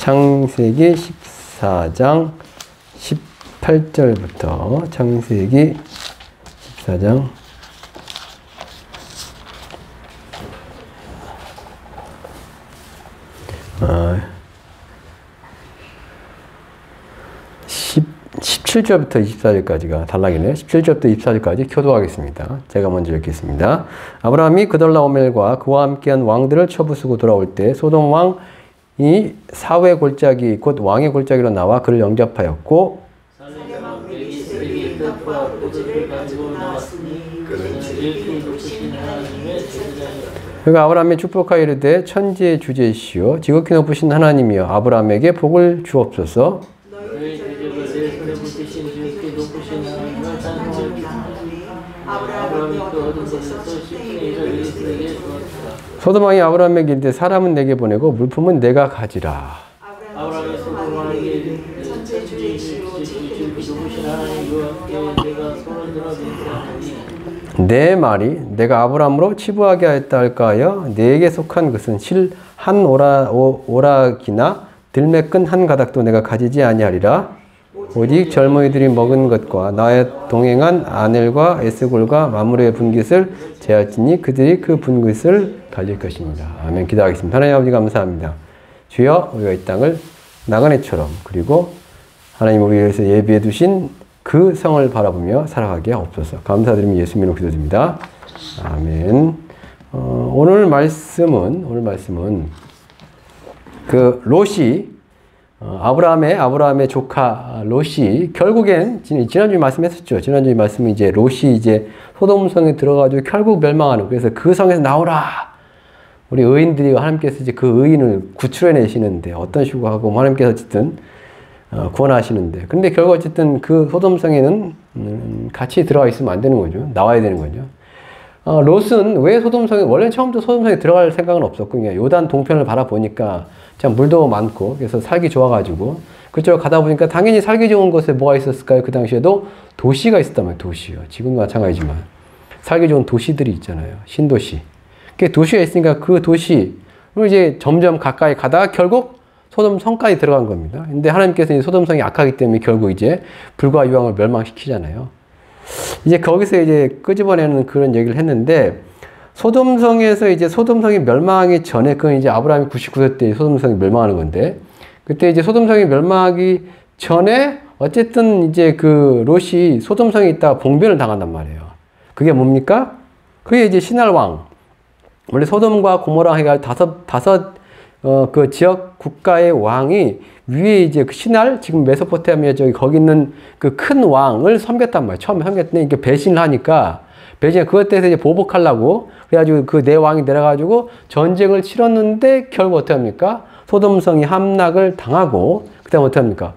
창세기 14장 18절부터 창세기 14장 17절부터 24절까지가 단락이네요. 17절부터 24절까지 교도하겠습니다. 제가 먼저 읽겠습니다. 아브라함이 그돌라오멜과 그와 함께한 왕들을 쳐부수고 돌아올 때 소돔 왕이 사회 골짜기 곧 왕의 골짜기로 나와 그를 영접하였고 그가 아브라함의 축복하여 이르되 천지의 주제시오 지극히 높으신 하나님이여 아브라함에게 복을 주옵소서. 소돔 왕이 아브라함에게 이르되 사람은 내게 보내고 물품은 내가 가지라. 내 말이 내가 아브라함으로 치부하게 하였다 할까 하여 내게 속한 것은 실 한 오락이나 들매 끈 한 가닥도 내가 가지지 아니하리라. 오직 젊은이들이 먹은 것과 나의 동행한 아넬과 에스골과 마므르의 분깃을 제할지니 그들이 그 분깃을 갈릴 것입니다. 아멘. 기도하겠습니다. 하나님 아버지 감사합니다. 주여 우리가 이 땅을 나그네처럼 그리고 하나님 우리 위해서 예비해 두신 그 성을 바라보며 살아가게 하옵소서. 감사드리며 예수님 이름으로 기도드립니다. 아멘. 오늘 말씀은 그 롯이 아브라함의 조카 롯이 결국엔 지난주에 말씀했었죠. 지난주에 말씀은 이제 롯이 이제 소돔성에 들어가지고 결국 멸망하는. 그래서 그 성에서 나오라. 우리 의인들이 하나님께서 이제 그 의인을 구출해내시는데 어떤 식으로 하고 하나님께서 어쨌든 구원하시는데. 근데 결국 어쨌든 그 소돔성에는 같이 들어가 있으면 안 되는 거죠. 나와야 되는 거죠. 롯은 왜 소돔성에 원래 처음부터 소돔성에 들어갈 생각은 없었거든요. 요단 동편을 바라보니까 참 물도 많고 그래서 살기 좋아가지고 그쪽 가다 보니까 당연히 살기 좋은 곳에 뭐가 있었을까요? 그 당시에도 도시가 있었단 말이에요. 도시요. 지금도 마찬가지지만 살기 좋은 도시들이 있잖아요. 신도시. 그 도시가 있으니까 그 도시를 이제 점점 가까이 가다가 결국 소돔성까지 들어간 겁니다. 근데 하나님께서 소돔성이 악하기 때문에 결국 이제 불과 유황을 멸망시키잖아요. 이제 거기서 이제 끄집어내는 그런 얘기를 했는데 소돔성에서 이제 소돔성이 멸망하기 전에 그건 이제 아브라함이 99세 때 소돔성이 멸망하는 건데 그때 이제 소돔성이 멸망하기 전에 어쨌든 이제 그 롯이 소돔성에 있다가 봉변을 당한단 말이에요. 그게 뭡니까? 그게 이제 신할왕. 원래 소돔과 고모라 해가지고 다섯 그 지역 국가의 왕이 위에 이제 그 신할 지금 메소포타미아 저기 거기 있는 그 큰 왕을 섬겼단 말이에요. 처음에 섬겼더니 이게 배신을 하니까 그것 때문에 이제 보복하려고 그래가지고 그 내 왕이 내려가지고 전쟁을 치렀는데 결국 어떻게 합니까? 소돔성이 함락을 당하고 그다음 어떻게 합니까?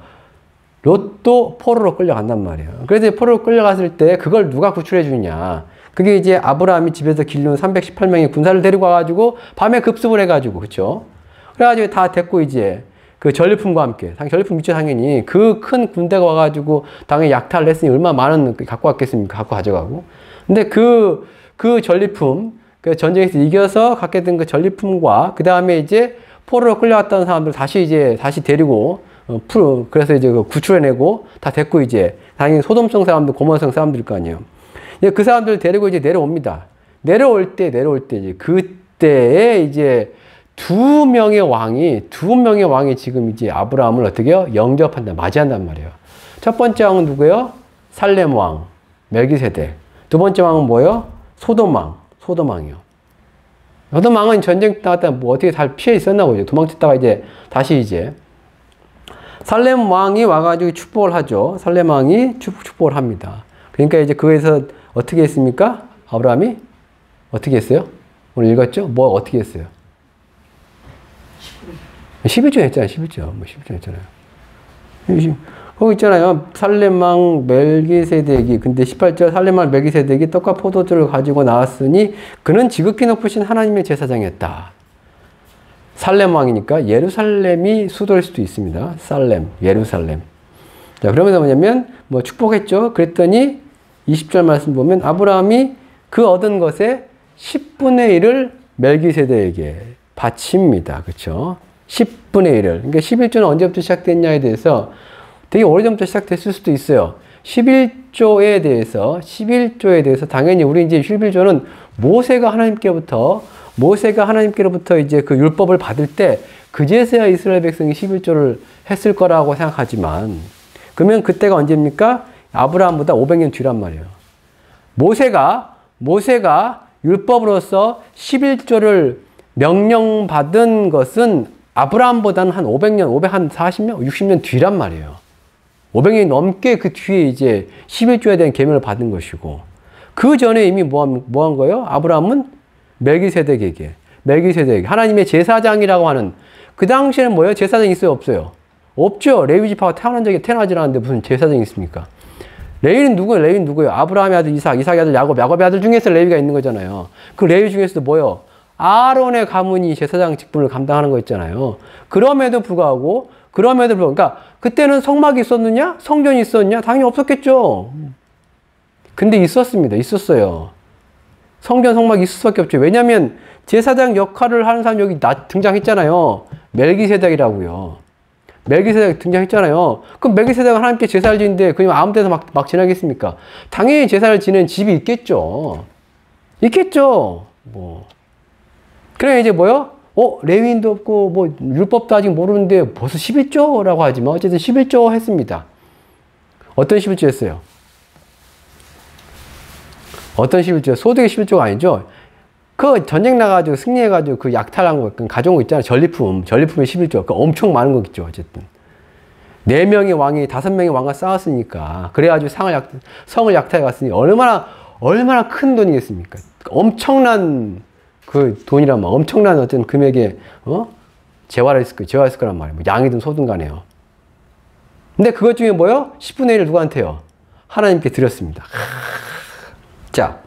롯도 포로로 끌려간단 말이에요. 그래서 포로로 끌려갔을 때 그걸 누가 구출해 주느냐? 그게 이제 아브라함이 집에서 길러온 318명의 군사를 데리고 와가지고 밤에 급습을 해가지고 그렇죠? 그래가지고 다 데리고 이제 그 전리품과 함께 전리품 있죠 당연히 그 큰 군대가 와가지고 당연히 약탈을 했으니 얼마나 많은 갖고 왔겠습니까? 갖고 가져가고. 근데 그 전리품 그 전쟁에서 이겨서 갖게 된 그 전리품과 그 다음에 이제 포로로 끌려갔던 사람들 다시 데리고 그래서 이제 구출해내고 다 데리고 이제 당연히 소돔성 사람들 고모성 사람들일 거 아니에요. 그 사람들 데리고 이제 내려옵니다. 내려올 때 이제 그때에 이제 두 명의 왕이 지금 이제 아브라함을 어떻게 해요? 맞이한단 말이에요. 첫 번째 왕은 누구예요? 살렘 왕, 멜기세덱. 두 번째 왕은 뭐예요? 소돔 왕이요. 소돔 왕은 전쟁 나갔다 뭐 어떻게 잘 피해 있었나 보죠. 도망쳤다가 이제 다시 이제 살렘 왕이 와가지고 축복을 하죠. 살렘 왕이 축복을 합니다. 그러니까 이제 그에서 어떻게 했습니까? 아브라함이 어떻게 했어요? 오늘 읽었죠? 뭐 어떻게 했어요? 11조 했잖아요. 11조. 뭐 11조 했잖아요. 거기 있잖아요. 살렘왕 멜기세덱이 근데 18절 살렘왕 멜기세덱이 떡과 포도주를 가지고 나왔으니 그는 지극히 높으신 하나님의 제사장이었다. 살렘왕이니까 예루살렘이 수도일 수도 있습니다. 예루살렘. 자, 그러면서 뭐냐면 뭐 축복했죠. 그랬더니 20절 말씀 보면 아브라함이 그 얻은 것의 10분의 1을 멜기세덱에게 바칩니다. 그렇죠? 10분의 1을. 그러니까 11조는 언제부터 시작됐냐에 대해서 되게 오래전부터 시작됐을 수도 있어요. 11조에 대해서 당연히 우리 이제 11조는 모세가 하나님께로부터 이제 그 율법을 받을 때 그제서야 이스라엘 백성이 11조를 했을 거라고 생각하지만, 그러면 그때가 언제입니까? 아브라함보다 500년 뒤란 말이에요. 모세가 율법으로서 11조를 명령받은 것은 아브라함보다는 한 500년, 540년, 60년 뒤란 말이에요. 500년이 넘게 그 뒤에 이제 11조에 대한 계명을 받은 것이고, 그 전에 이미 뭐 한 거예요? 아브라함은 멜기세덱에게 하나님의 제사장이라고 하는, 그 당시에는 뭐예요? 제사장이 있어요? 없어요? 없죠. 레위 지파가 태어나지 않았는데 무슨 제사장이 있습니까? 레위는 누구예요? 아브라함의 아들 이삭, 이삭의 아들 야곱, 야곱의 아들 중에서 레위가 있는 거잖아요. 그 레위 중에서도 뭐예요? 아론의 가문이 제사장 직분을 감당하는 거 있잖아요. 그럼에도 불구하고, 그러니까 그때는 성막이 있었느냐? 성전이 있었냐? 당연히 없었겠죠. 근데 있었어요. 성전, 성막이 있을 수밖에 없죠. 왜냐하면 제사장 역할을 하는 사람이 여기 등장했잖아요. 멜기세덱이라고요. 멜기세덱 등장했잖아요. 그럼 멜기세덱은 하나님께 제사를 지는데 그냥 아무 데서 막 지나겠습니까? 당연히 제사를 지는 집이 있겠죠. 뭐. 그래 이제 뭐요? 레위인도 없고 뭐 율법도 아직 모르는데 벌써 11조라고 하지만 어쨌든 11조 했습니다. 어떤 11조 했어요? 어떤 11조? 소득의 11조가 아니죠. 그 전쟁 나가지고 승리해가지고 그 약탈한 거, 가져온 거 있잖아요. 전리품의 11조. 그 엄청 많은 거겠죠. 어쨌든 4명의 왕이 5명의 왕과 싸웠으니까, 그래가지고 성을 약탈해 갔으니 얼마나 큰 돈이겠습니까? 엄청난 그 돈이란 말, 엄청난 어떤 금액에 재활했을 거란 말이에요. 뭐 양이든 소든 간에요. 근데 그것 중에 뭐요? 10분의 1을 누구한테요? 하나님께 드렸습니다. 자,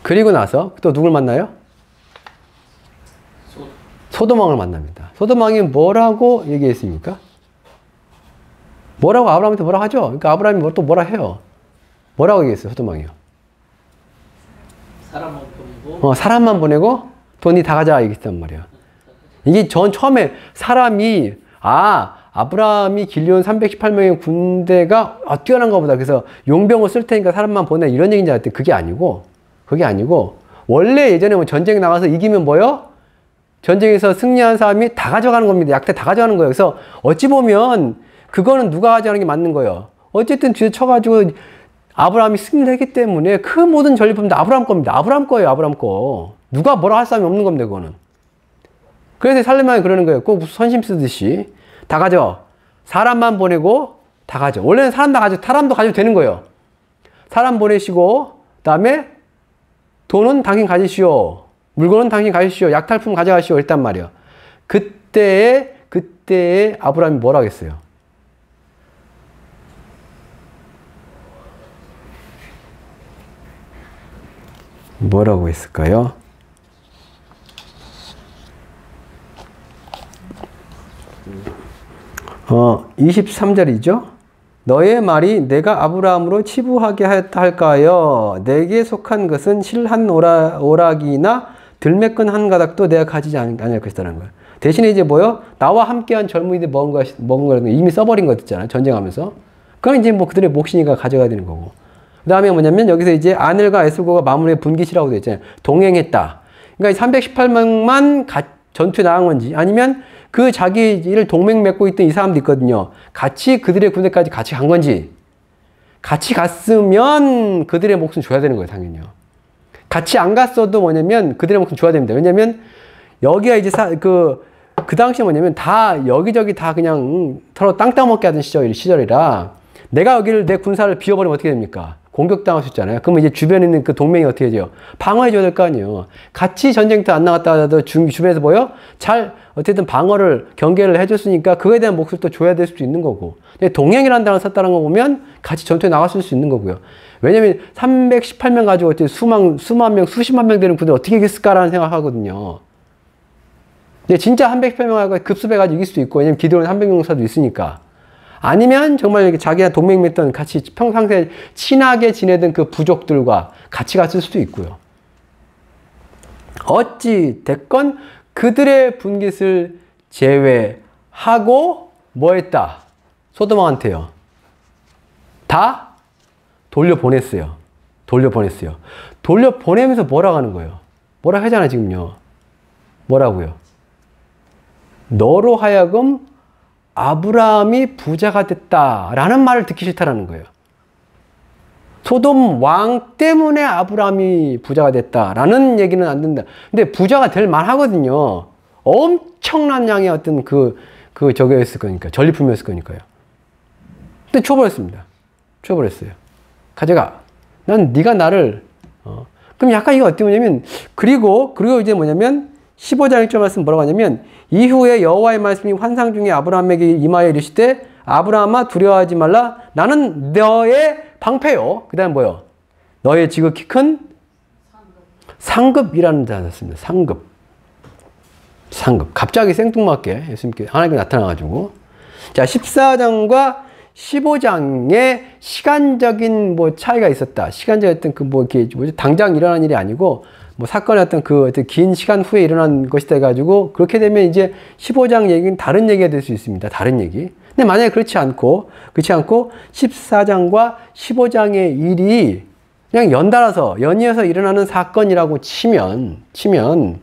그리고 나서 또 누굴 만나요? 소돔왕을 만납니다. 소돔왕이 뭐라고 얘기했습니까? 뭐라고 아브라함한테 뭐라 하죠? 그러니까 아브라함이 또 뭐라 해요? 뭐라고 얘기했어요? 소돔왕이요. 사람만 보내고 돈이 다 가져가 얘기했단 말이야. 이게 처음에 사람이 아브라함이 길려온 318명의 군대가 뛰어난가 보다. 그래서 용병을 쓸 테니까 사람만 보내, 이런 얘기인 줄 알았더니 그게 아니고 원래 예전에 뭐 전쟁 나가서 이기면 뭐요? 전쟁에서 승리한 사람이 다 가져가는 겁니다. 약대 다 가져가는 거예요. 그래서 어찌 보면 그거는 누가 가져가는 게 맞는 거예요. 어쨌든 뒤에 쳐가지고 아브라함이 승리를 했기 때문에 그 모든 전리품도 아브라함 겁니다. 아브라함 거예요. 아브라함 거. 누가 뭐라 할 사람이 없는 겁니다. 그거는. 그래서 살레만이 그러는 거예요. 꼭 선심 쓰듯이 다 가져. 사람만 보내고 다 가져. 원래는 사람도 가져도 되는 거예요. 사람 보내시고 그다음에 돈은 당신 가지시오. 물건은 당신 가지시오. 약탈품 가져가시오. 했단 말이에요. 그때에 아브라함이 뭐라 하겠어요? 뭐라고 했을까요? 23절이죠. 너의 말이 내가 아브라함으로 치부하게 하였다 할까요? 내게 속한 것은 실 한 오락이나 들매끈 한 가닥도 내가 가지지 않을 것이라는 거예요. 대신에 이제 뭐요? 나와 함께한 젊은이들이 먹은 거라는 거 이미 써버린 것 있잖아요. 전쟁하면서. 그건 이제 뭐 그들의 몫이니까 가져가야 되는 거고. 그 다음에 뭐냐면 여기서 이제 아넬과 에스고가 마물의 분깃이라고 되어 있잖아요. 동행했다. 그러니까 318명만 전투에 나간 건지 아니면 그 자기를 동맹 맺고 있던 이 사람도 있거든요. 같이 그들의 군대까지 같이 간 건지. 같이 갔으면 그들의 몫은 줘야 되는 거예요. 당연히요. 같이 안 갔어도 뭐냐면 그들의 몫은 줘야 됩니다. 왜냐면 여기가 이제 그 당시에 뭐냐면 다 여기저기 다 그냥 서로 땅 따먹게 하던 시절이라 내가 여기를 내 군사를 비워버리면 어떻게 됩니까? 공격당할 수 있잖아요. 그러면 이제 주변에 있는 그 동맹이 어떻게 돼요? 방어해줘야 될 거 아니에요. 같이 전쟁터 안 나갔다 하더라도 주변에서 뭐요? 어쨌든 방어를, 경계를 해줬으니까 그거에 대한 몫을 또 줘야 될 수도 있는 거고. 동행이라는 단어를 썼다는 거 보면 같이 전투에 나갔을 수 있는 거고요. 왜냐면 318명 가지고 어떻게 수만 명, 수십만 명 되는 군대를 어떻게 이겼을까라는 생각하거든요. 근데 진짜 318명하고 급습해가지고 이길 수도 있고, 왜냐면 기드론 300명사도 있으니까. 아니면 정말 자기가 동맹 맺던 같이 평상시에 친하게 지내던 그 부족들과 같이 갔을 수도 있고요. 어찌 됐건 그들의 분깃을 제외하고 뭐 했다? 소돔왕한테요. 다 돌려보냈어요. 돌려보냈어요. 돌려보내면서 뭐라고 하는 거예요? 뭐라 하잖아, 지금요. 뭐라고요? 너로 하여금 아브라함이 부자가 됐다라는 말을 듣기 싫다라는 거예요. 소돔 왕 때문에 아브라함이 부자가 됐다라는 얘기는 안 된다. 근데 부자가 될 만하거든요. 엄청난 양의 어떤 저거였을 거니까. 전리품이었을 거니까요. 근데 줘버렸습니다. 줘버렸어요. 가져가. 난 네가 나를 그럼 약간 이거 어떻게 보냐면 그리고 이제 뭐냐면 15장 1절 말씀 뭐라고 하냐면 이후에 여호와의 말씀이 환상 중에 아브라함에게 임하여 이르시되 아브라함아 두려워하지 말라 나는 너의 방패요. 그 다음 뭐요? 너의 지극히 큰 상급이라는 단어였습니다. 상급. 갑자기 생뚱맞게 예수님께 하나님께 나타나가지고 자 14장과 15장에 시간적인 뭐 차이가 있었다. 시간적인 어떤 이렇게 뭐지 당장 일어난 일이 아니고 뭐 사건의 어떤 어떤 긴 시간 후에 일어난 것이다 해가지고 그렇게 되면 이제 15장 얘기는 다른 얘기가 될 수 있습니다. 다른 얘기. 근데 만약에 그렇지 않고 14장과 15장의 일이 그냥 연이어서 일어나는 사건이라고 치면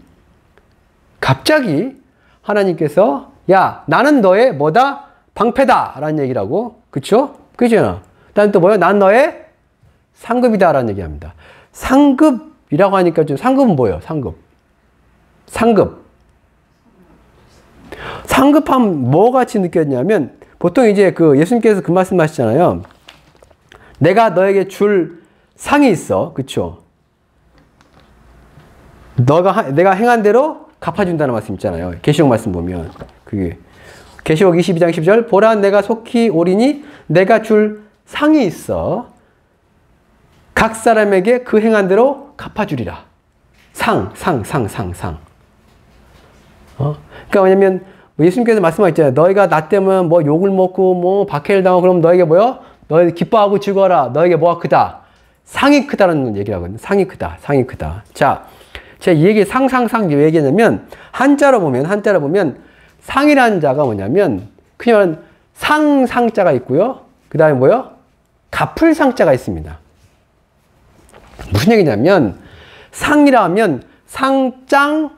갑자기 하나님께서 야 나는 너의 뭐다? 방패다 라는 얘기라고. 그쵸? 그죠? 그다음 또 뭐야? 난 너의 상급이다 라는 얘기합니다. 상급이라고 하니까 좀 상급은 뭐예요? 상급하면 뭐 같이 느꼈냐면 보통 이제 예수님께서 그 말씀 하시잖아요. 내가 너에게 줄 상이 있어. 그쵸? 내가 행한 대로 갚아준다는 말씀 있잖아요. 계시록 말씀 보면 그게 계시록 22장 12절 보라 내가 속히 오리니 내가 줄 상이 있어 각 사람에게 그 행한 대로 갚아주리라. 상. 그러니까 왜냐면 예수님께서 말씀하셨잖아요. 너희가 나 때문에 뭐 욕을 먹고 뭐 박해를 당하고 그러면 너에게 뭐요? 너희 기뻐하고 즐거워라. 너에게 뭐가 크다? 상이 크다는 얘기를 하거든요. 상이 크다. 자, 제가 이 얘기 왜 얘기하냐면 한자로 보면 상이라는 자가 뭐냐면 그냥 상자가 있고요. 그 다음에 뭐요? 갚을 상자가 있습니다. 무슨 얘기냐면 상이라 하면 상장,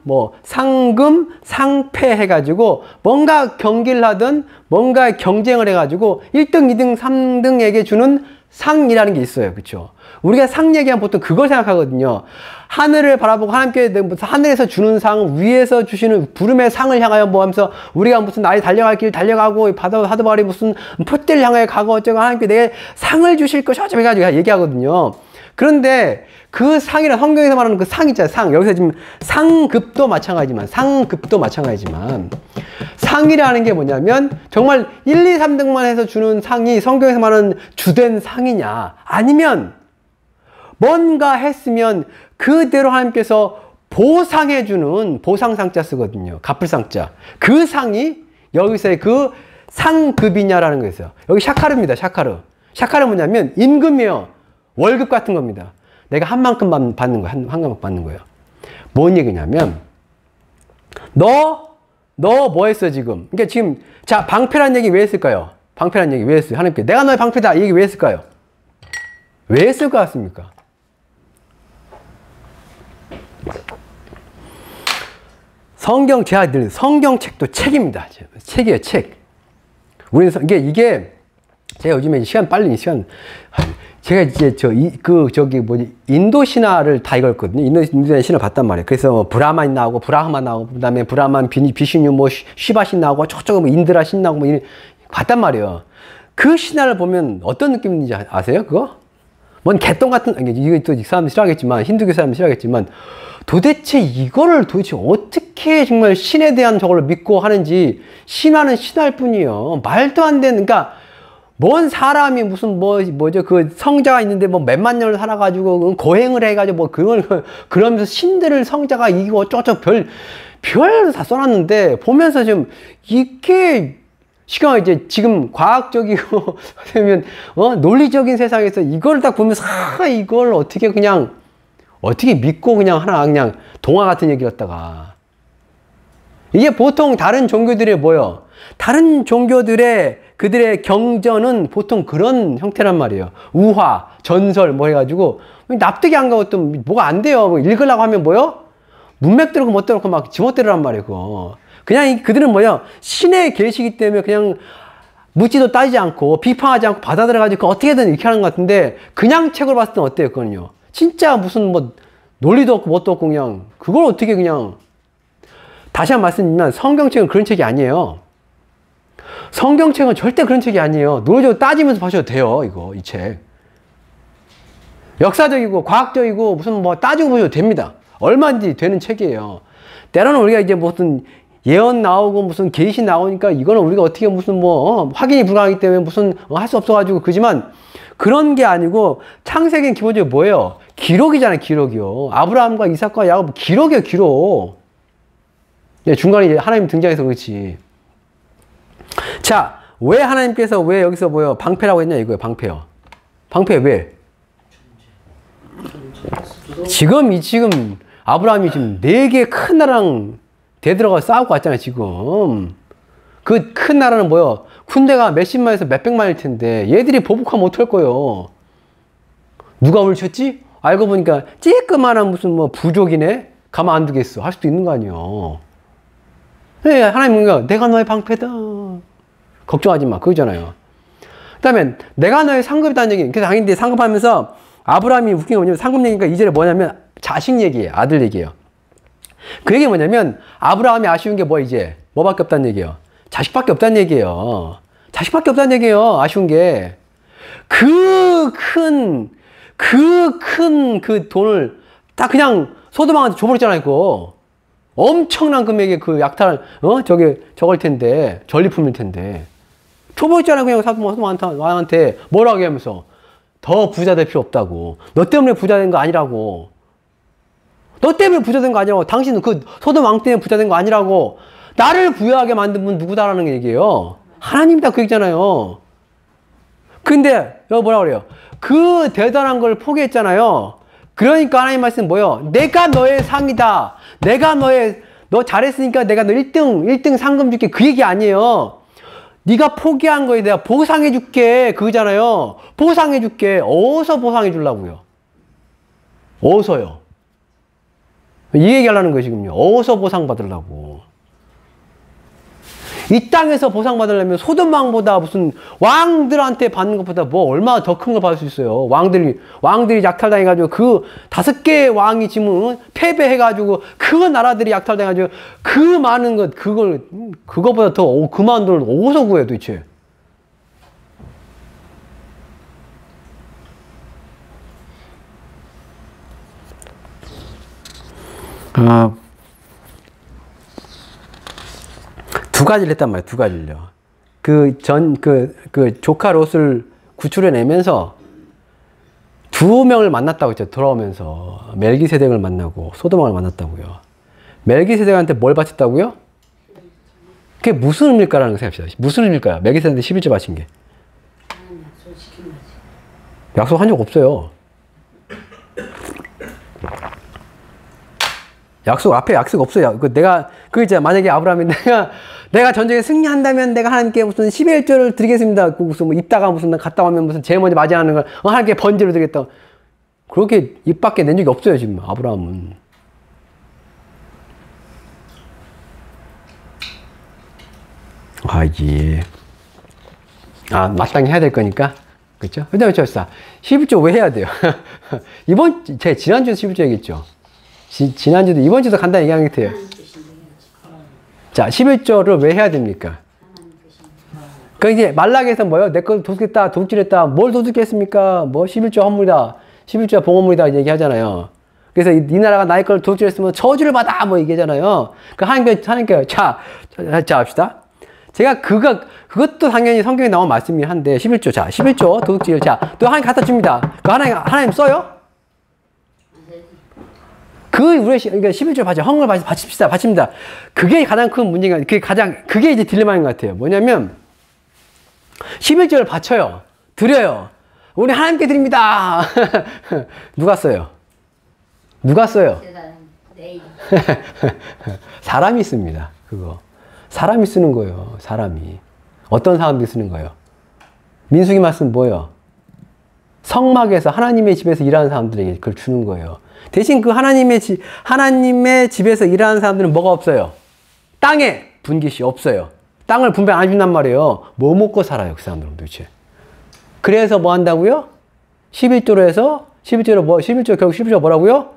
상금, 상패 해가지고 뭔가 경기를 하든 뭔가 경쟁을 해가지고 1등, 2등, 3등에게 주는 상이라는 게 있어요. 그렇죠? 우리가 상 얘기하면 보통 그걸 생각하거든요. 하늘을 바라보고 하나님께 하늘에서 주는 상, 위에서 주시는 부름의 상을 향하여 뭐 하면서 우리가 무슨 나이 달려갈 길 달려가고 하드바리 무슨 포대를 향하여 가고 어쩌고 하나님께 내게 상을 주실 것이 어쩌고 해가지고 얘기하거든요. 그런데 그 상이란 성경에서 말하는 그 상 있잖아요. 상. 여기서 지금 상급도 마찬가지지만 상이라는 게 뭐냐면 정말 1, 2, 3등만 해서 주는 상이 성경에서 말하는 주된 상이냐 아니면 뭔가 했으면 그대로 하나님께서 보상해주는 보상상자 쓰거든요. 갚을상자. 그 상이 여기서의 그 상급이냐라는 거였어요. 여기 샤카르입니다. 샤카르 뭐냐면 임금이에요. 월급 같은 겁니다. 내가 한 만큼 받는 거예요. 한 만큼 받는 거예요. 뭔 얘기냐면 너 뭐 했어 지금? 그러니까 지금 자 방패란 얘기 왜 했을까요? 방패란 얘기 왜 했어요? 하나님께 내가 너의 방패다 이 얘기 왜 했을까요? 왜 했을 것 같습니까? 제가 늘 성경책도 책입니다. 책이에요, 책. 우리는 이게 제가 요즘에 제가 이제 인도 신화를 다 읽었거든요. 인도 신화 봤단 말이에요. 그래서 브라만 나오고 브라흐만 나오고 그다음에 브라만 비슈뉴 시바신 나오고 저쪽 인드라 신 나오고 봤단 말이에요. 그 신화를 보면 어떤 느낌인지 아세요? 그거? 뭔 개똥 같은 이거 또 사람들 싫어하겠지만 힌두교 사람들 싫어하겠지만 도대체 이거를 어떻게 정말 신에 대한 저걸 믿고 하는지 신화는 신화일 뿐이에요. 말도 안 되는 그러니까 뭔 사람이 무슨 그 성자가 있는데 몇만 년을 살아가지고 고행을 해가지고 그러면서 신들을 성자가 이거 어쩌고 별 다 써놨는데 보면서 좀 이게 시간 이제 지금 과학적이고 논리적인 세상에서 이걸 딱 보면서 이걸 어떻게 그냥 어떻게 믿고 그냥 하나 그냥 동화 같은 얘기였다가. 이게 보통 다른 종교들의 뭐요? 다른 종교들의 그들의 경전은 보통 그런 형태란 말이에요. 우화, 전설 뭐 해가지고 납득이 안 가고 또 뭐가 안 돼요. 뭐 읽으려고 하면 뭐요? 문맥 들고 못 들고 막 지멋대로란 말이에요. 그거. 그냥 그들은 뭐요? 신의 계시기 때문에 그냥 묻지도 따지지 않고 비판하지 않고 받아들여가지고 어떻게든 이렇게 하는 것 같은데 그냥 책으로 봤을 때는 어때요? 그거는요. 진짜 무슨 뭐 논리도 없고 뭣도 없고 그냥 그걸 어떻게 그냥 다시 한 번 말씀드리면 성경책은 그런 책이 아니에요. 성경책은 절대 그런 책이 아니에요. 논리적으로 따지면서 보셔도 돼요. 이 책. 역사적이고 과학적이고 무슨 뭐 따지고 보셔도 됩니다. 얼마든지 되는 책이에요. 때로는 우리가 이제 무슨 예언 나오고 무슨 계시 나오니까 이거는 우리가 어떻게 무슨 뭐 확인이 불가하기 때문에 무슨 할 수 없어가지고 그지만 그런 게 아니고 창세기는 기본적으로 뭐예요? 기록이잖아요. 기록이요. 아브라함과 이삭과 야곱 기록이에요. 기록. 네, 중간에 이제 하나님 등장해서 그렇지. 자, 왜 하나님께서 왜 여기서 뭐요? 방패라고 했냐 이거예요. 방패요. 방패 왜? 지금 아브라함이 지금 4개 큰 나라랑 대들어가 싸우고 왔잖아요. 지금 그 큰 나라는 뭐요? 군대가 몇십만에서 몇백만일 텐데 얘들이 보복하면 어떡할 거예요? 누가 울쳤지? 알고 보니까 찌끄만한 무슨 뭐 부족이네? 가만 안 두겠어. 할 수도 있는 거 아니에요. 네, 하나님은 내가 너의 방패다. 걱정하지 마. 그거잖아요. 그 다음에 내가 너의 상급이다는 얘기. 그래서 당연히 상급하면서 아브라함이 웃긴 게 뭐냐면 상급 얘기가 2절에 뭐냐면 자식 얘기예요. 아들 얘기예요. 그 얘기 뭐냐면 아브라함이 아쉬운 게 뭐 이제 뭐밖에 없다는 얘기예요. 자식밖에 없다는 얘기예요. 자식밖에 없다는 얘기예요. 아쉬운 게 그 큰 돈을 딱 그냥 소도망한테 줘버렸잖아요. 그거 엄청난 금액의 그 약탈 저걸 텐데 전리품일 텐데 줘버렸잖아요. 그냥 사도왕한테 뭐라고 하면서 더 부자 될 필요 없다고. 너 때문에 부자 된 거 아니라고. 너 때문에 부자 된 거 아니라고. 당신은 그 소돔 왕 때문에 부자 된 거 아니라고. 나를 부유하게 만든 분 누구다라는 얘기예요. 하나님이다 그 얘기잖아요. 근데 여기 뭐라 그래요? 그 대단한 걸 포기했잖아요. 그러니까 하나님 말씀 뭐예요? 내가 너의 상이다. 너 잘했으니까 내가 너 1등 상금 줄게. 그 얘기 아니에요. 네가 포기한 거에 내가 보상해 줄게. 그거잖아요. 보상해 줄게. 어디서 보상해 주려고요? 어디서요? 이 얘기 하려는 거예요, 지금요. 어디서 보상받으려고. 이 땅에서 보상받으려면 소돔왕보다 무슨 왕들한테 받는 것보다 뭐 얼마나 더 큰 걸 받을 수 있어요. 왕들이 약탈당해가지고 그 5개의 왕이 지금 패배해가지고 그 나라들이 약탈당해가지고 그 많은 것, 그거보다 더 그 많은 돈을 어디서 구해요, 도대체? 두 가지를 했단 말이에요. 두 가지를요. 그 조카 롯을 구출해내면서 2명을 만났다고 했죠. 돌아오면서. 멜기세덱을 만나고 소돔왕을 만났다고요. 멜기세덱한테 뭘 바쳤다고요? 그게 무슨 의미일까라는 거 생각합시다. 무슨 의미일까요? 멜기세덱한테 11조 바친 게. 약속한 적 없어요. 앞에 약속 없어요. 이제 만약에 아브라함이 내가 전쟁에 승리한다면 내가 하나님께 무슨 11조를 드리겠습니다. 무슨 뭐 입다가 무슨 갔다 오면 무슨 제일 먼저 맞이하는 걸 하나님께 번제를 드리겠다. 그렇게 입 밖에 낸 적이 없어요, 지금 아브라함은. 예. 마땅히 해야 될 거니까. 그렇죠? 근데 11조 왜 해야 돼요? 지난주에 11조 얘기했죠. 지난주도 이번주도 간단히 얘기한 것 같아요. 자, 11조를 왜 해야 됩니까? 그 이제 말락에서 뭐요? 내 걸 도둑했다, 도둑질했다. 뭘 도둑했습니까? 뭐 11조 헌물이다, 11조가 봉헌물이다 얘기하잖아요. 그래서 이 나라가 나의 걸 도둑질했으면 저주를 받아 뭐 얘기하잖아요. 그 하나님께 자 합시다. 제가 그것도 당연히 성경에 나온 말씀이긴 한데 11조 도둑질 또 하나님 갖다 줍니다. 그 하나님 써요? 그러니까 11조 헌금을 바칩니다. 그게 가장 큰 문제가, 그게 이제 딜레마인 것 같아요. 뭐냐면, 11조를 바쳐요. 드려요. 우리 하나님께 드립니다. 누가 써요? 누가 써요? 내일. 사람이 씁니다. 그거. 사람이 쓰는 거예요. 사람이. 어떤 사람들이 쓰는 거예요? 민수기 말씀 뭐예요? 성막에서 하나님의 집에서 일하는 사람들에게 그걸 주는 거예요. 대신 그 하나님의 집에서 일하는 사람들은 뭐가 없어요? 땅에 분깃이 없어요. 땅을 분배 안 준단 말이에요. 뭐 먹고 살아요, 그 사람들은 도대체. 그래서 뭐 한다고요? 11조로 해서 11조 결국 11조가 뭐라고요?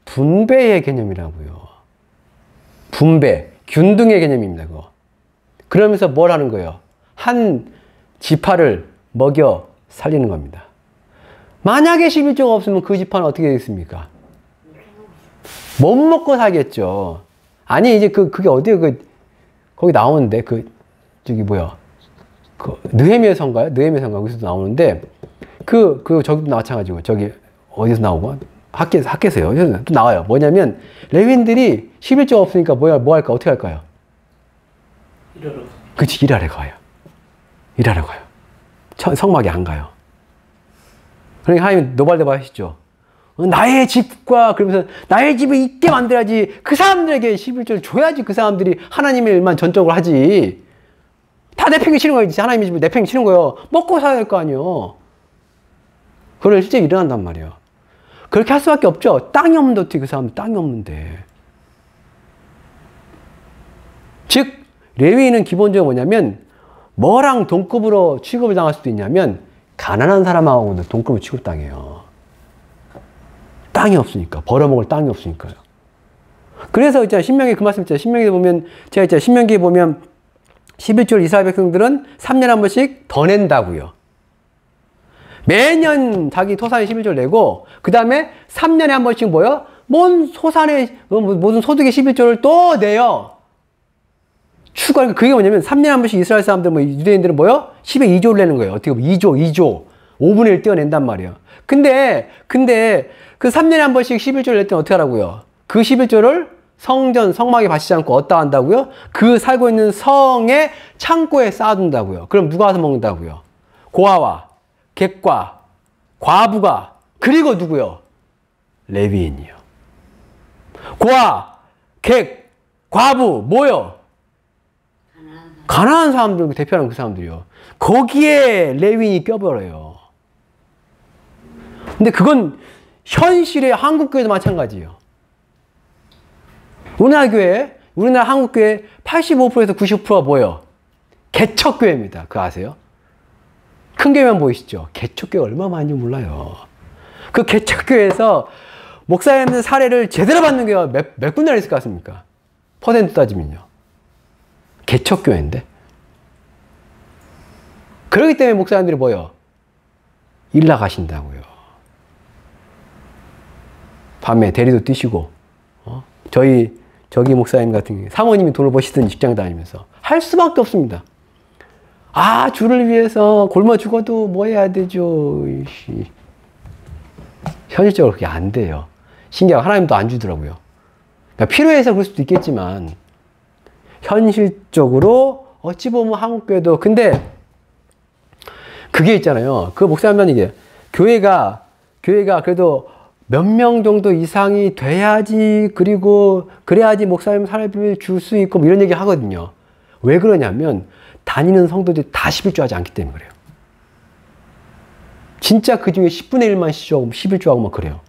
분배의 개념이라고요. 분배, 균등의 개념입니다, 그거. 그러면서 뭘 하는 거예요? 한 지파를 먹여 살리는 겁니다. 만약에 11조가 없으면 그 지파는 어떻게 되겠습니까? 못 먹고 살겠죠. 아니, 이제 그게 어디에 거기 나오는데, 저기 뭐야. 느헤미야서인가요? 느헤미야서인가? 거기서도 나오는데, 저기도 마찬가지고, 저기, 어디서 나오고? 학교에서요. 또 나와요. 뭐냐면, 레위인들이 11조가 없으니까 뭐 할까? 어떻게 할까요? 일하러. 그치, 일하러 가요. 일하러 가요. 성막에 안 가요. 그러니까 하나님 노발대발 하시죠. 나의 집과, 그러면서 나의 집을 있게 만들어야지. 그 사람들에게 11조를 줘야지. 그 사람들이 하나님의 일만 전적으로 하지. 다 내팽개 치는 거예요. 하나님의 집을 내팽개 치는 거예요. 먹고 살아야 될 거 아니에요. 그걸 실제 일어난단 말이에요. 그렇게 할 수밖에 없죠. 땅이 없는데 어떻게 그 사람은 땅이 없는데. 즉, 레위인은 기본적으로 뭐냐면, 뭐랑 동급으로 취급을 당할 수도 있냐면, 가난한 사람하고도 동급으로 취급당해요. 땅이 없으니까. 벌어먹을 땅이 없으니까요. 그래서 있잖아요. 신명기 그 말씀 있잖아요. 신명기에 보면, 제가 있잖아요. 신명기에 보면, 11조 이스라엘 백성들은 3년에 한 번씩 더 낸다고요. 매년 자기 토산에 11조를 내고, 그 다음에 3년에 한 번씩 뭐요? 뭔 소득의 11조를 또 내요. 그게 뭐냐면 3년에 한 번씩 이스라엘 사람들, 유대인들은 뭐요? 10의 2조를 내는 거예요. 어떻게 보면 2조. 5분의 1 떼어낸단 말이에요. 근데 그 3년에 한 번씩 11조를 낼 때는 어떻게 하라고요? 그 11조를 성막에 바치지 않고 어디다 한다고요? 그 살고 있는 성의 창고에 쌓아둔다고요. 그럼 누가 와서 먹는다고요? 고아와 객과 과부가, 그리고 누구요? 레위인이요. 고아, 객, 과부, 뭐요? 가난한 사람들 대표하는 그 사람들이요. 거기에 레위인이 껴버려요. 근데 그건 현실의 한국교회도 마찬가지예요. 우리나라 한국교회 85%에서 90%가 뭐예요? 개척교회입니다. 그거 아세요? 큰 교회만 보이시죠? 개척교회 얼마나 많은지 몰라요. 그 개척교회에서 목사님들 사례를 제대로 받는 교회가 몇 군데나 있을 것 같습니까? 퍼센트 따지면요. 개척교회인데. 그렇기 때문에 목사님들이 뭐예요? 일 나가신다고요. 밤에 대리도 뛰시고, 저기 목사님 같은 경우에 사모님이 돈을 버시던 직장 다니면서 할 수밖에 없습니다. 주를 위해서 굶어 죽어도 뭐 해야 되죠. 현실적으로 그게 안 돼요. 신기하고 하나님도 안 주더라고요. 그러니까 필요해서 그럴 수도 있겠지만, 현실적으로 어찌 보면 한국교회도, 근데 그게 있잖아요. 그 목사님은 이게 교회가 그래도 몇 명 정도 이상이 돼야지, 그리고 그래야지 목사님 사례비를 줄 수 있고, 이런 얘기 하거든요. 왜 그러냐면 다니는 성도들이 다 11조 하지 않기 때문에 그래요. 진짜 그 중에 10분의 1만 11조 하고 막 그래요.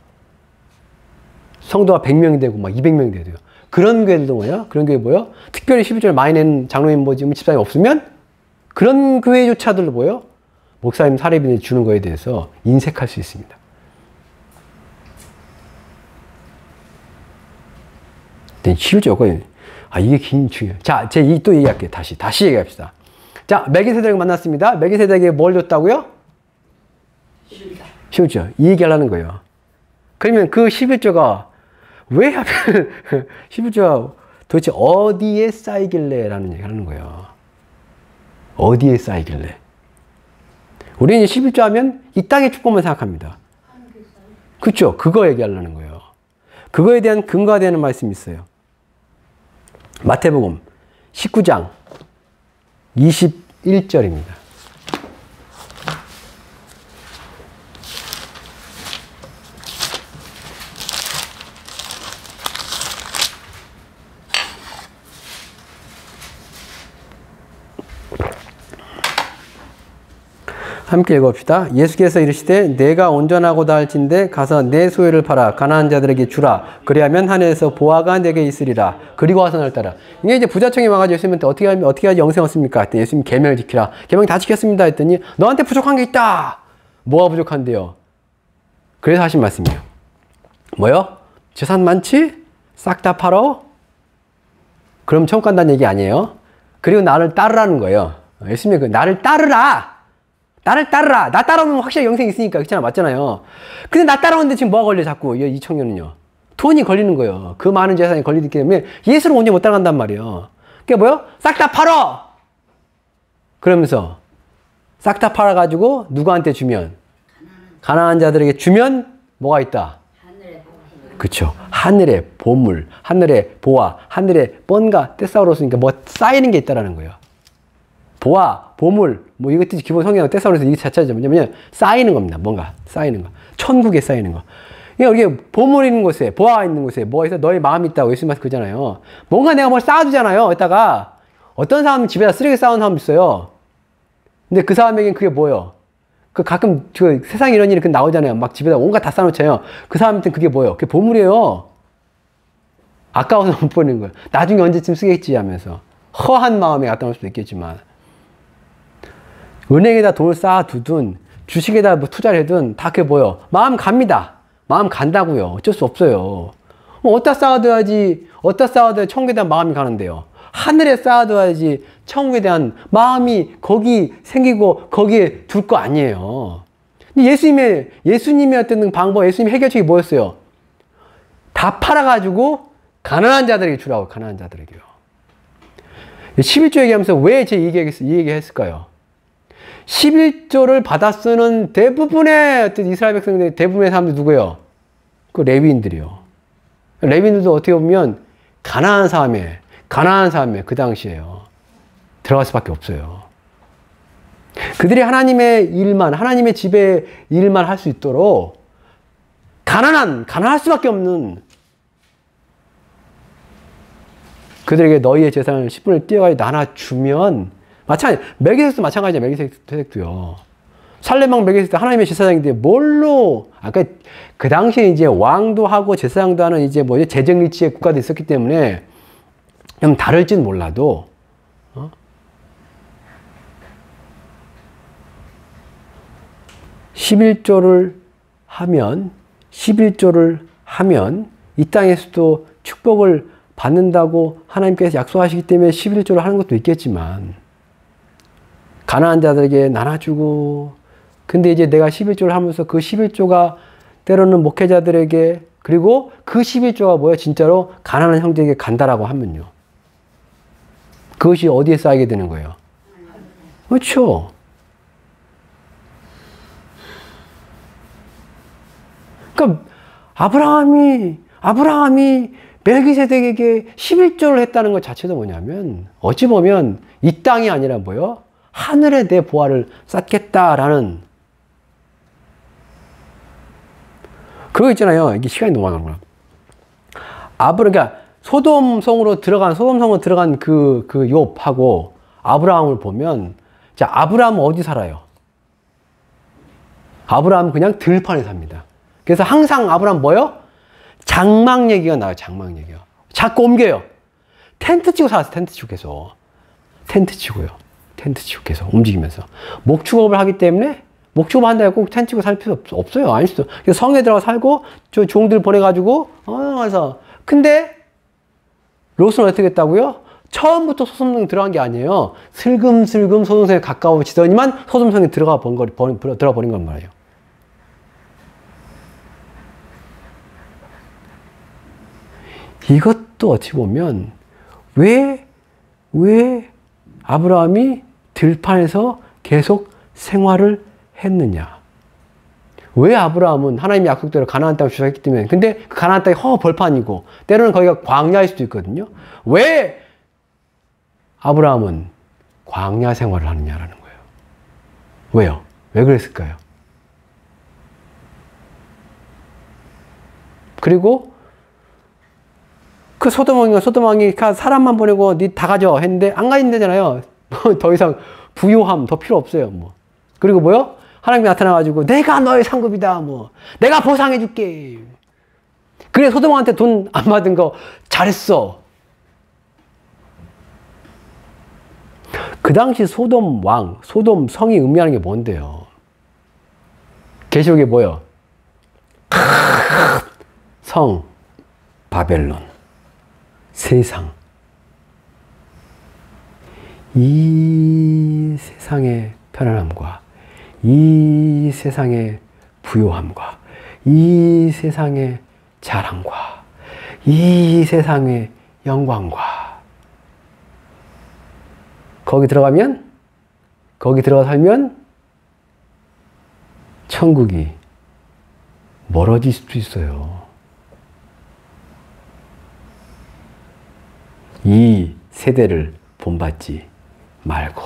성도가 100명이 되고 막 200명이 돼요. 그런 교회들도 뭐야? 그런 교회 뭐야? 특별히 11조를 많이 내는 장로님, 집사님 없으면 그런 교회조차도 뭐요? 목사님 사례비를 주는 거에 대해서 인색할 수 있습니다. 근데 11조가 이게 중요해요. 자, 또 얘기할게요. 다시 얘기합시다. 자, 멜기세덱을 만났습니다. 멜기세덱에게 뭘 줬다고요? 11조. 이 얘기하려는 거예요. 그러면 그 11조가 왜 하필 11조가 도대체 어디에 쌓이길래 라는 얘기 하는 거예요. 어디에 쌓이길래. 우리는 11조 하면 이 땅의 축복만 생각합니다. 그렇죠? 그거 얘기하려는 거예요. 그거에 대한 근거가 되는 말씀이 있어요. 마태복음 19장 21절입니다. 함께 읽어봅시다. 예수께서 이르시되 내가 온전하고다 할진대 가서 내 소유를 팔아 가난한 자들에게 주라. 그리하면 하늘에서 보화가 내게 있으리라. 그리고 와서 날 따라. 이게 이제 부자청이 와가지고 예수님한테 어떻게 하지 영생 얻습니까? 했더니 예수님 계명을 지키라. 계명 다 지켰습니다. 했더니 너한테 부족한 게 있다. 뭐가 부족한데요? 그래서 하신 말씀이에요. 뭐요? 재산 많지? 싹 다 팔어? 그럼 천국 간다는 얘기 아니에요. 그리고 나를 따르라는 거예요. 예수님이 나를 따르라. 나를 따르라. 나 따라오면 확실히 영생이 있으니까. 그렇잖아. 맞잖아요. 근데 나 따라오는데 지금 뭐가 걸려 자꾸 이 청년은요. 돈이 걸리는 거예요. 그 많은 재산이 걸리기 때문에 예수를 언제 못 따라간단 말이에요. 그게 뭐요? 싹 다 팔어. 그러면서 싹 다 팔아가지고 누구한테 주면? 가난한 자들에게 주면 뭐가 있다? 그쵸. 하늘의 보물, 하늘의 보화, 하늘의 뭔가 테사우로스니까 뭐 쌓이는 게 있다라는 거예요. 보화, 보물, 뭐 이것들이 기본 성경의 테사우로스 이 자체죠. 뭐냐면 쌓이는 겁니다. 뭔가 쌓이는 거. 천국에 쌓이는 거. 그러니까 이게 보물이 있는 곳에, 보화가 있는 곳에 뭐가 있어? 너의 마음이 있다고 예수님 말씀 그러잖아요. 뭔가 내가 뭘 쌓아두잖아요. 이따가 어떤 사람은 집에다 쓰레기 쌓아놓은 사람 있어요. 근데 그 사람에겐 그게 뭐예요? 그 가끔 그 세상 이런 일이 나오잖아요. 막 집에다 온갖 다 쌓아놓잖아요. 그 사람한테는 그게 뭐예요? 그게 보물이에요. 아까워서 못 버리는 거예요. 나중에 언제쯤 쓰겠지 하면서. 허한 마음에 갖다 놓을 수도 있겠지만. 은행에다 돈을 쌓아두든 주식에다 뭐 투자를 하든 다 그게 뭐예요? 마음 갑니다. 마음 간다고요. 어쩔 수 없어요. 어디다 쌓아둬야지, 어디다 쌓아둬야 천국에 대한 마음이 가는데요. 하늘에 쌓아둬야지 천국에 대한 마음이 거기 생기고 거기에 둘 거 아니에요. 예수님의 어떤 방법, 예수님의 해결책이 뭐였어요? 다 팔아가지고 가난한 자들에게 주라고, 가난한 자들에게요. 11조 얘기하면서 왜 제 이 얘기 했을까요? 11조를 받아 쓰는 대부분의 어떤 이스라엘 백성들, 대부분의 사람들 누구예요? 그 레위인들이요. 레위인들도 어떻게 보면 가난한 사람에 그 당시에요. 들어갈 수밖에 없어요. 그들이 하나님의 일만, 하나님의 집의 일만 할 수 있도록 가난할 수밖에 없는 그들에게 너희의 재산을 10분을 띄어가지고 나눠주면 멜기세덱도 마찬가지야. 멜기세덱도요. 살레방 멜기세덱 하나님의 제사장인데 뭘로 아까 그 당시에 이제 왕도 하고 제사장도 하는 이제 뭐 재정리치의 국가도 있었기 때문에 좀 다를지는 몰라도 11조를 하면 이 땅에서도 축복을 받는다고 하나님께서 약속하시기 때문에 11조를 하는 것도 있겠지만 가난한 자들에게 나눠주고 근데 이제 내가 11조를 하면서 그 11조가 때로는 목회자들에게 그리고 그 11조가 뭐야 진짜로 가난한 형제에게 간다라고 하면요. 그것이 어디에 쌓이게 되는 거예요? 그렇죠. 그러니까 아브라함이 멜기세덱에게 11조를 했다는 것 자체도 뭐냐면 어찌 보면 이 땅이 아니라 뭐요? 하늘에 내 보화를 쌓겠다라는 그거 있잖아요. 이게 시간이 너무 많구나. 그러니까 소돔성으로 들어간 그 욥하고 아브라함을 보면 자 아브라함은 어디 살아요? 아브라함은 그냥 들판에 삽니다. 그래서 항상 아브라함 뭐요? 장막 얘기가 나와요. 장막 얘기가. 자꾸 옮겨요. 텐트 치고 살았어요. 텐트 치고 계속 움직이면서. 목축업을 하기 때문에 목축업 한다고 꼭 텐트 치고 살 필요 없어요. 아닐 수도. 그래서 성에 들어가 살고 저 종들 보내가지고 그래서 근데 롯은 어떻게 했다고요? 처음부터 소돔성에 들어간 게 아니에요. 슬금슬금 소돔성에 가까워지더니만 소돔성에 들어가 버린 건 말이에요. 이것도 어찌 보면 왜 아브라함이 들판에서 계속 생활을 했느냐? 왜 아브라함은 하나님의 약속대로 가나안 땅을 주셨기 때문에 근데 그 가나안 땅이 벌판이고 때로는 거기가 광야일 수도 있거든요. 왜 아브라함은 광야 생활을 하느냐라는 거예요. 왜요? 왜 그랬을까요? 그리고 그 소돔왕이 사람만 보내고 니 다 가져 했는데 안 가진다잖아요. 더 이상 부요함 더 필요 없어요. 뭐. 그리고 뭐요? 하나님이 나타나가지고 내가 너의 상급이다. 뭐 내가 보상해줄게. 그래 소돔한테 돈 안 받은 거 잘했어. 그 당시 소돔 왕, 소돔 성이 의미하는 게 뭔데요? 계시록에 뭐요? 성, 바벨론, 세상. 이 세상의 편안함과 이 세상의 부요함과 이 세상의 자랑과 이 세상의 영광과 거기 들어가 살면 천국이 멀어질 수도 있어요. 이 세대를 본받지 말고.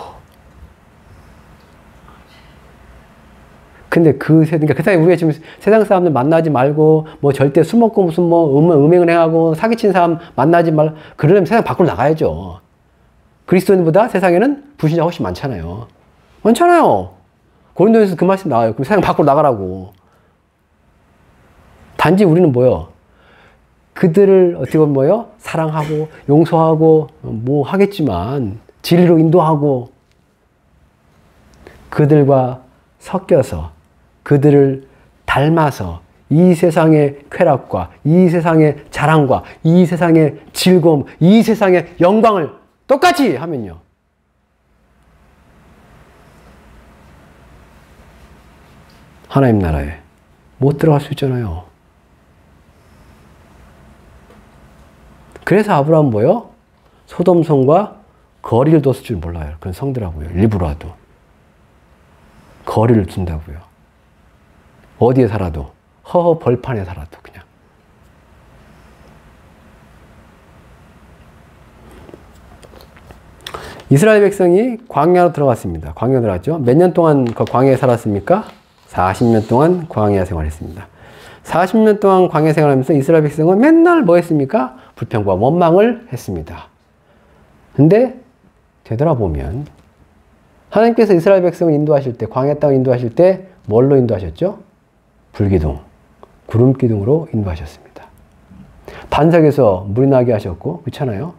근데 그 세대, 그러니까 그 사람이 우리가 지금 세상 사람들 만나지 말고, 뭐 절대 술 먹고 무슨 뭐 음행을 해하고 사기친 사람 만나지 말, 그러려면 세상 밖으로 나가야죠. 그리스도인보다 세상에는 불신자가 훨씬 많잖아요. 많잖아요. 고린도에서 그 말씀 나와요. 그럼 세상 밖으로 나가라고. 단지 우리는 뭐요? 그들을 어떻게 보면 뭐요? 사랑하고 용서하고 뭐 하겠지만 진리로 인도하고 그들과 섞여서 그들을 닮아서 이 세상의 쾌락과 이 세상의 자랑과 이 세상의 즐거움, 이 세상의 영광을 똑같이 하면요. 하나님 나라에 못 들어갈 수 있잖아요. 그래서 아브라함은 뭐요? 소돔성과 거리를 뒀을 줄 몰라요. 그런 성들하고요. 일부라도. 거리를 둔다고요. 어디에 살아도. 허허 벌판에 살아도 그냥. 이스라엘 백성이 광야로 들어갔습니다. 광야로 들어갔죠. 몇 년 동안 그 광야에 살았습니까? 40년 동안 광야 생활했습니다. 40년 동안 광야 생활하면서 이스라엘 백성은 맨날 뭐 했습니까? 불평과 원망을 했습니다. 근데 되돌아보면 하나님께서 이스라엘 백성을 인도하실 때, 광야 땅을 인도하실 때 뭘로 인도하셨죠? 불기둥, 구름기둥으로 인도하셨습니다. 반석에서 물이 나게 하셨고, 그렇잖아요?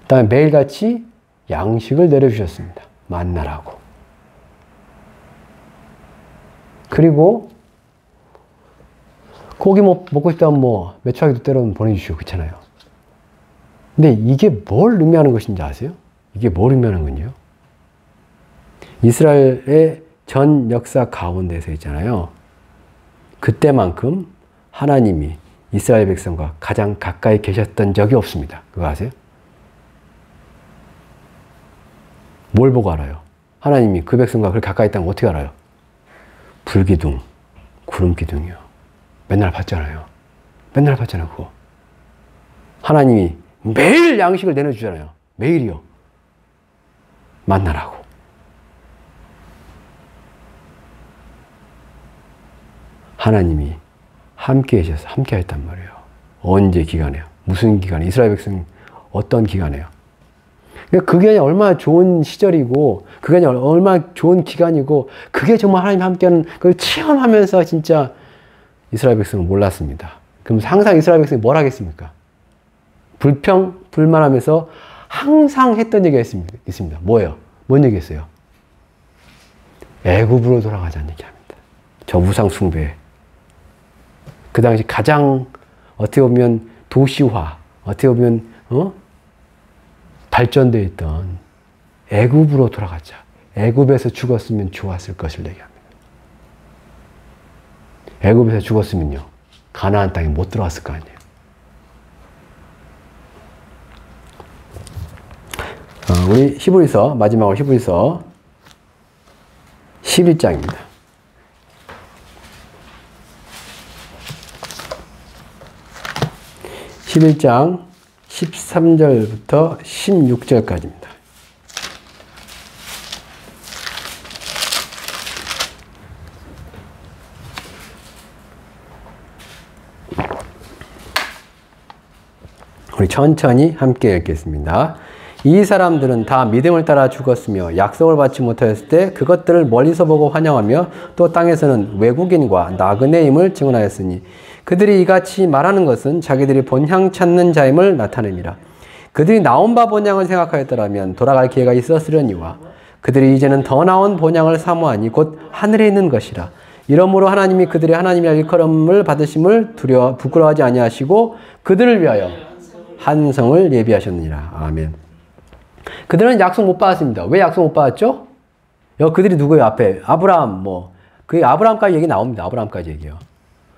그 다음에 매일같이 양식을 내려주셨습니다. 만나라고. 그리고 고기 먹고 싶다면 뭐 메추라기도 때려 보내주시고 그렇잖아요. 근데 이게 뭘 의미하는 것인지 아세요? 이게 뭘 의미하는 건요? 이스라엘의 전 역사 가운데서 있잖아요. 그때만큼 하나님이 이스라엘 백성과 가장 가까이 계셨던 적이 없습니다. 그거 아세요? 뭘 보고 알아요? 하나님이 그 백성과 그렇게 가까이 있다는 거 어떻게 알아요? 불기둥, 구름기둥이요. 맨날 봤잖아요. 맨날 봤잖아요, 그거. 하나님이 매일 양식을 내려주잖아요. 매일이요. 만나라고. 하나님이 함께 계셔서 함께 했단 말이에요. 언제 기간에요? 무슨 기간에? 이스라엘 백성 어떤 기간에요? 그러니까 그 기간이 얼마나 좋은 시절이고, 그 기간이 얼마나 좋은 기간이고, 그게 정말 하나님 함께하는 그걸 체험하면서 진짜 이스라엘 백성은 몰랐습니다. 그럼 항상 이스라엘 백성이 뭘 하겠습니까? 불만하면서 항상 했던 얘기가 있습니다. 뭐예요? 뭔 얘기 했어요? 애굽으로 돌아가자는 얘기합니다. 저 우상 숭배. 그 당시 가장 어떻게 보면 도시화, 어떻게 보면 발전되어 있던 애굽으로 돌아가자. 애굽에서 죽었으면 좋았을 것을 얘기합니다. 애굽에서 죽었으면요, 가나안 땅에 못 들어왔을 거 아니에요. 우리 히브리서, 마지막으로 히브리서 11장입니다. 11장 13절부터 16절까지입니다. 우리 천천히 함께 읽겠습니다. 이 사람들은 다 믿음을 따라 죽었으며 약속을 받지 못하였을 때 그것들을 멀리서 보고 환영하며 또 땅에서는 외국인과 나그네임을 증언하였으니 그들이 이같이 말하는 것은 자기들이 본향 찾는 자임을 나타냅니다. 그들이 나온 바 본향을 생각하였더라면 돌아갈 기회가 있었으려니와 그들이 이제는 더 나은 본향을 사모하니 곧 하늘에 있는 것이라. 이러므로 하나님이 그들의 하나님의 일컬음을 받으심을 부끄러워하지 아니하시고 그들을 위하여 한성을 예비하셨느니라. 아멘. 그들은 약속 못 받았습니다. 왜 약속 못 받았죠? 그들이 누구예요? 앞에 아브라함 그 아브라함까지 얘기 나옵니다. 아브라함까지 얘기요.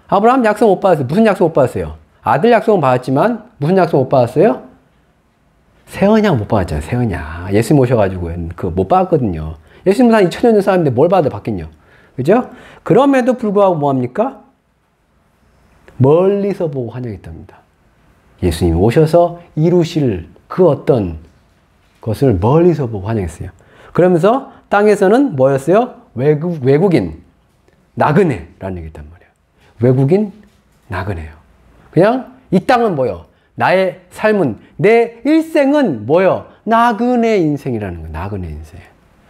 아브라함 약속 못 받았어요. 무슨 약속 못 받았어요? 아들 약속은 받았지만 무슨 약속 못 받았어요? 새 언약 못 받았잖아요. 새 언약. 예수님 오셔가지고 못 받았거든요. 예수님은 한 2000년 전 사람인데 뭘 받아 받겠냐? 그죠? 그럼에도 불구하고 뭐합니까? 멀리서 보고 환영했답니다. 예수님이 오셔서 이루실 그 어떤 것을 멀리서 보고 환영했어요. 그러면서 땅에서는 뭐였어요? 외국인, 나그네라는 얘기였단 말이에요. 외국인, 나그네요. 그냥 이 땅은 뭐요? 나의 삶은, 내 일생은 뭐요? 나그네 인생이라는 거예요. 나그네 인생.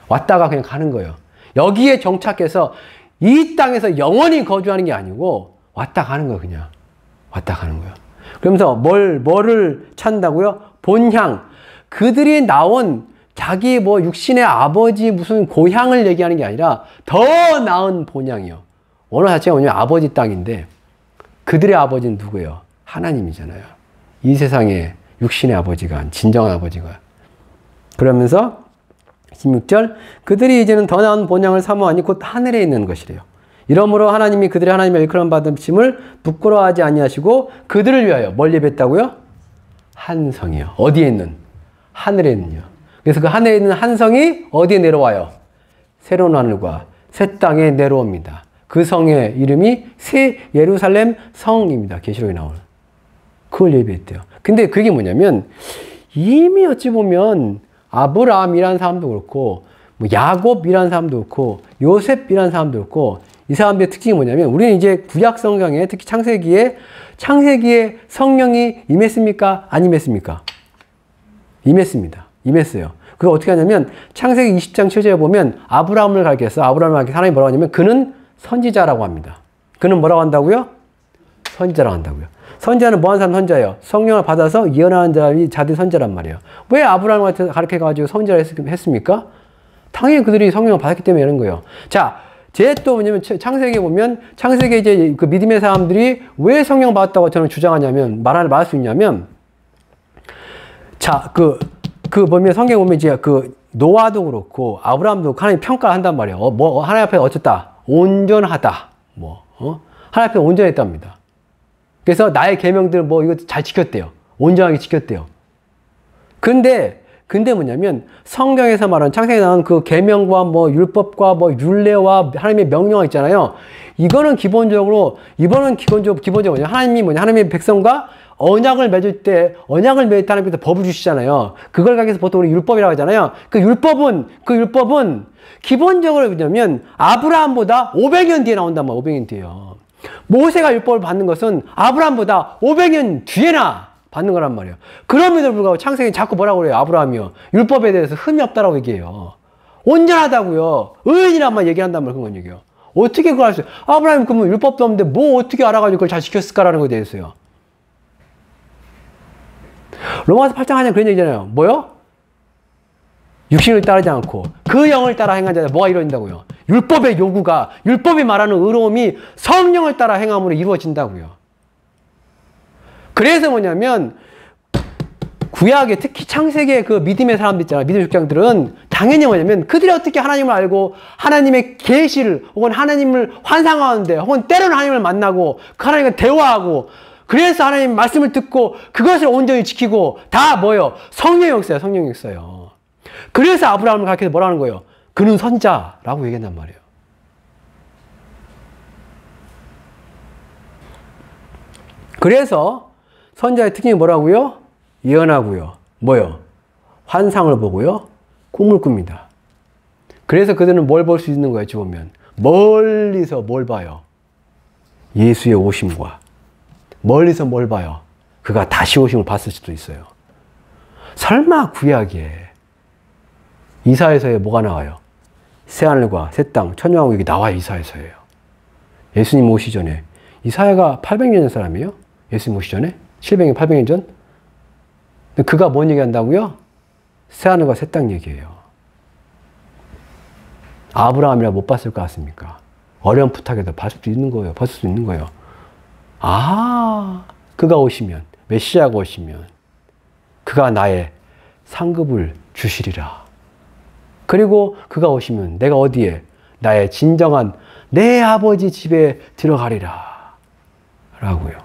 왔다가 그냥 가는 거예요. 여기에 정착해서 이 땅에서 영원히 거주하는 게 아니고 왔다 가는 거예요. 그냥. 왔다 가는 거예요. 그러면서 뭐를 찾는다고요? 본향. 그들이 나온 자기 육신의 아버지 무슨 고향을 얘기하는 게 아니라 더 나은 본향이요. 오늘 자체가 뭐냐면 아버지 땅인데 그들의 아버지는 누구예요? 하나님이잖아요. 이 세상에 육신의 아버지가 진정한 아버지가. 그러면서 16절 그들이 이제는 더 나은 본향을 사모하니 곧 하늘에 있는 것이래요. 이러므로 하나님이 그들의 하나님의 일컬음 받으심을 부끄러워하지 아니하시고 그들을 위하여 뭘 예배했다고요? 한성이요. 어디에 있는? 하늘에 있는요. 그래서 그 하늘에 있는 한성이 어디에 내려와요? 새로운 하늘과 새 땅에 내려옵니다. 그 성의 이름이 새 예루살렘 성입니다. 계시록에 나오는. 그걸 예배했대요. 근데 그게 뭐냐면 이미 어찌 보면 아브라함이라는 사람도 그렇고 야곱이라는 사람도 그렇고 요셉이라는 사람도 그렇고 이 사람들의 특징이 뭐냐면 우리는 이제 구약 성경에 특히 창세기에 성령이 임했습니까? 안 임했습니까? 임했습니다. 임했어요. 그거 어떻게 하냐면 창세기 20장 7절에 보면 아브라함을 가리켜서 하나님이 뭐라고 하냐면 그는 선지자라고 합니다. 그는 뭐라고 한다고요? 선지자라고 한다고요. 선지자는 뭐하는 사람 선지자예요? 성령을 받아서 예언하는 자들이 선지자란 말이에요. 왜 아브라함을 가르쳐가지고 선지자를 했습니까? 당연히 그들이 성령을 받았기 때문에 이런 거예요. 자, 또 뭐냐면 창세기에 보면 창세기에 이제 그 믿음의 사람들이 왜 성령 받았다고 저는 주장하냐면 말할 수 있냐면 자, 보면 성경에 보면 이제 노아도 그렇고 아브라함도 하나님 평가를 한단 말이에요. 하나님 앞에 어쨌다. 온전하다. 하나님 앞에 온전했답니다. 그래서 나의 계명들 이거 잘 지켰대요. 온전하게 지켰대요. 근데 뭐냐면 성경에서 말하는 창세기에 나온 그 계명과 율법과 율례와 하나님의 명령어 있잖아요. 이거는 기본적으로 뭐냐? 하나님의 백성과 언약을 맺을 때 하나님께서 법을 주시잖아요. 그걸 가리켜서 보통 우리 율법이라고 하잖아요. 그 율법은 기본적으로 뭐냐면 아브라함보다 500년 뒤에 나온단 말이에요. 500년 뒤에요. 모세가 율법을 받는 것은 아브라함보다 500년 뒤에나 받는 거란 말이에요. 그럼에도 불구하고 창세기 자꾸 뭐라고 그래요? 아브라함이요. 율법에 대해서 흠이 없다라고 얘기해요. 온전하다고요. 의인이란만 얘기한단 말이에요. 그건 얘기해요. 어떻게 그걸 알 수 있어요? 아브라함이 그러면 율법도 없는데 어떻게 알아가지고 그걸 잘 지켰을까라는 것에 대해서요. 로마서 8장 하냐 그런 얘기잖아요. 뭐요? 육신을 따르지 않고 그 영을 따라 행한 자는 뭐가 이루어진다고요? 율법이 말하는 의로움이 성령을 따라 행함으로 이루어진다고요. 그래서 뭐냐면 구약에 특히 창세기의 그 믿음의 사람들 있잖아요. 믿음의 족장들은 당연히 뭐냐면 그들이 어떻게 하나님을 알고 하나님의 계시를 혹은 하나님을 환상하는데 혹은 때로는 하나님을 만나고 그 하나님과 대화하고 그래서 하나님 말씀을 듣고 그것을 온전히 지키고 다 뭐예요? 성령의 역사예요. 성령의 역사예요. 그래서 아브라함을 가르쳐서 뭐라는 거예요? 그는 선자라고 얘기한단 말이에요. 그래서 선자의 특징이 뭐라고요? 예언하고요. 뭐요? 환상을 보고요. 꿈을 꿉니다. 그래서 그들은 뭘 볼 수 있는 거예요? 보면 멀리서 뭘 봐요? 예수의 오심과 멀리서 뭘 봐요? 그가 다시 오심을 봤을 수도 있어요. 설마 구약에 이사야서에 뭐가 나와요? 새하늘과 새 땅, 천년왕국 이게 나와요. 이사야서예요. 예수님 오시 전에. 이사야가 800년 전 사람이에요. 예수님 오시 전에. 700년, 800년 전. 근데 그가 뭔 얘기한다고요? 새하늘과 새 땅 얘기해요. 아브라함이라 못 봤을 것 같습니까? 어렴풋하게도 봤을 수 있는 거예요. 봤을 수 있는 거예요. 아, 그가 오시면, 메시아가 오시면 그가 나의 상급을 주시리라. 그리고 그가 오시면 내가 어디에? 나의 진정한 내 아버지 집에 들어가리라. 라고요.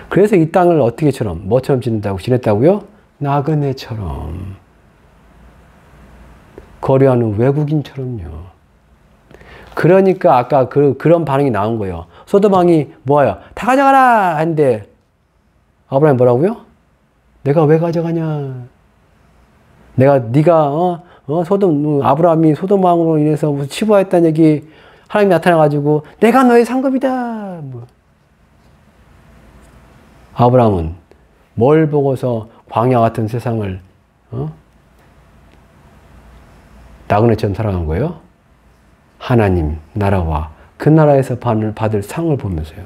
그래서 이 땅을 어떻게처럼, 뭐처럼 지냈다고요? 나그네처럼. 거래하는 외국인처럼요. 그러니까 아까 그런 반응이 나온 거예요. 소돔왕이 뭐예요? 다 가져가라! 했는데 아브라함이 뭐라고요? 내가 왜 가져가냐? 네가 아브라함이 소돔왕으로 인해서 무슨 치부하였다는 얘기 하나님이 나타나가지고 내가 너의 상급이다. 뭐. 아브라함은 뭘 보고서 광야 같은 세상을 나그네처럼 살아간 거예요? 하나님 나라와 그 나라에서 받을 상을 보면서요.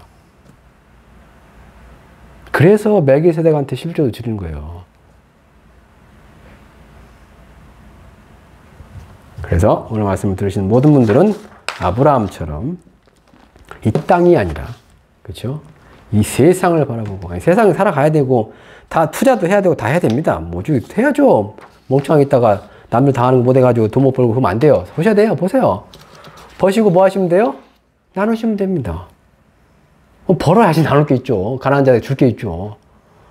그래서 멜기세덱한테 11조도 드리는 거예요. 그래서 오늘 말씀을 들으시는 모든 분들은 아브라함처럼 이 땅이 아니라, 그렇죠? 이 세상을 바라보고, 아니, 세상을 살아가야 되고 다 투자도 해야 되고 다 해야 됩니다. 뭐지 해야죠. 멍청하게 있다가 남들 다 하는 거 못 해가지고 돈 못 벌고 그러면 안 돼요. 보셔야 돼요. 보세요. 버시고 뭐 하시면 돼요? 나누시면 됩니다. 벌어야지 나눌 게 있죠. 가난한 자에게 줄 게 있죠.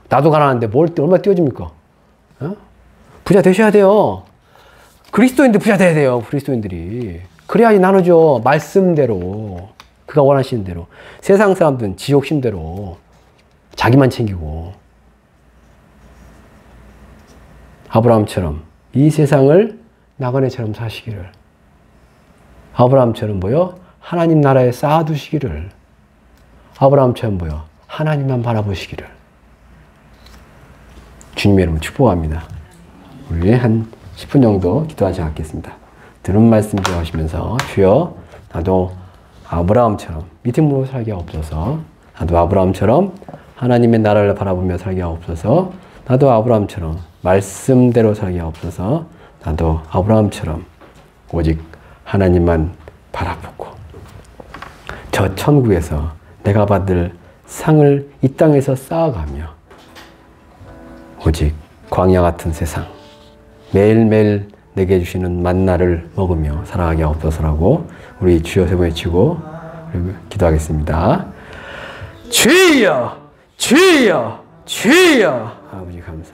나도 가난한데 얼마나 띄워줍니까? 어? 부자 되셔야 돼요. 그리스도인들 부자 돼야 돼요. 그리스도인들이. 그래야지 나누죠. 말씀대로. 그가 원하시는 대로. 세상 사람들은 지 욕심대로 자기만 챙기고. 아브라함처럼 이 세상을 나그네처럼 사시기를. 아브라함처럼 뭐요? 하나님 나라에 쌓아두시기를. 아브라함처럼 뭐요? 하나님만 바라보시기를. 주님의 이름으로 축복합니다. 우리 한 10분 정도 기도하지 않겠습니다. 들은 말씀 기억하시면서 주여 나도 아브라함처럼 믿음으로 살게 하옵소서. 나도 아브라함처럼 하나님의 나라를 바라보며 살게 하옵소서. 나도 아브라함처럼 말씀대로 살게 하옵소서. 나도 아브라함처럼 오직 하나님만 바라보고 저 천국에서 내가 받을 상을 이 땅에서 쌓아가며 오직 광야 같은 세상 매일매일 내게 주시는 만나를 먹으며 살아가게 하옵소서라고 우리 주여 세 번 외치고 기도하겠습니다. 주여! 주여! 주여! 아버지 감사합니다.